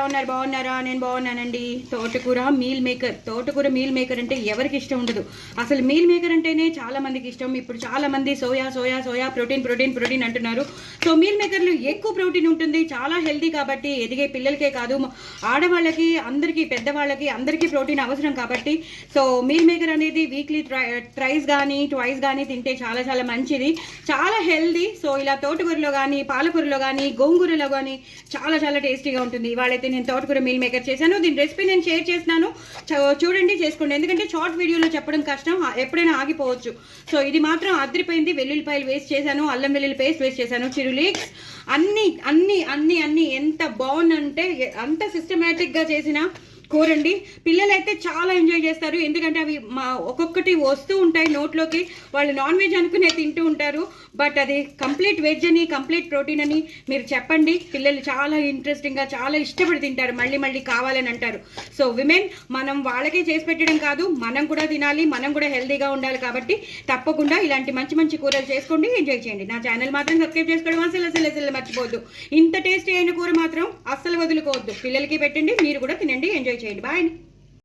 ఎలా ఉన్నారు? బాగున్నారా? నేను బాగున్నానండి. తోటకూర మీల్ మేకర్ అంటే ఎవరికి ఇష్టం ఉండదు? అసలు మీల్ మేకర్ అంటేనే చాలా మందికి ఇష్టం. ఇప్పుడు చాలా మంది సోయా ప్రోటీన్ అంటున్నారు. సో మీల్ మేకర్లో ఎక్కువ ప్రోటీన్ ఉంటుంది, చాలా హెల్దీ కాబట్టి ఎదిగే పిల్లలకే కాదు ఆడవాళ్ళకి, అందరికీ, పెద్దవాళ్ళకి అందరికీ ప్రోటీన్ అవసరం కాబట్టి సో మీల్ మేకర్ అనేది వీక్లీ ట్రైస్ కానీ ట్వైస్ కానీ తింటే చాలా చాలా మంచిది, చాలా హెల్దీ. సో ఇలా తోటకూరలో కానీ, పాలకూరలో కానీ, గోంగూరలో కానీ చాలా చాలా టేస్టీగా ఉంటుంది. ఇవాళైతే నేను తోటకూర మీల్ మేకర్ చేశాను. దీని రెసిపీ నేను షేర్ చేస్తున్నాను, చూడండి, చేసుకోండి. ఎందుకంటే షార్ట్ వీడియోలో చెప్పడం కష్టం, ఎప్పుడైనా ఆగిపోవచ్చు. సో ఇది మాత్రం అదిరిపోయింది. వెల్లుల్లిపాయలు వేస్ట్ చేశాను, అల్లం వెల్లుల్లి పేస్ట్ వేస్ట్ చేశాను, చిరులీక్స్ అన్నీ అన్నీ అన్నీ అన్నీ ఎంత బాగుందంటే అంత సిస్టమేటిక్గా చేసిన కూరండి. పిల్లలైతే చాలా ఎంజాయ్ చేస్తారు, ఎందుకంటే అవి ఒక్కొక్కటి వస్తూ ఉంటాయి నోట్లోకి. వాళ్ళు నాన్ వెజ్ అనుకునే తింటూ ఉంటారు, బట్ అది కంప్లీట్ వెజ్ అని, కంప్లీట్ ప్రోటీన్ అని మీరు చెప్పండి. పిల్లలు చాలా ఇంట్రెస్టింగ్గా, చాలా ఇష్టపడి తింటారు, మళ్ళీ మళ్ళీ కావాలని అంటారు. సో విమెన్, మనం వాళ్ళకే చేసి పెట్టడం కాదు, మనం కూడా తినాలి, మనం కూడా హెల్తీగా ఉండాలి. కాబట్టి తప్పకుండా ఇలాంటి మంచి మంచి కూరలు చేసుకోండి, ఎంజాయ్ చేయండి. నా ఛానల్ మాత్రం సబ్స్క్రైబ్ చేసుకోవడం అసలు మర్చిపోవద్దు. ఇంత టేస్టీ అయిన కూర మాత్రం అస్సలు వదులుకోవద్దు. పిల్లలకి పెట్టండి, మీరు కూడా తినండి, ఎంజాయ్ చేయండి. బాయ్.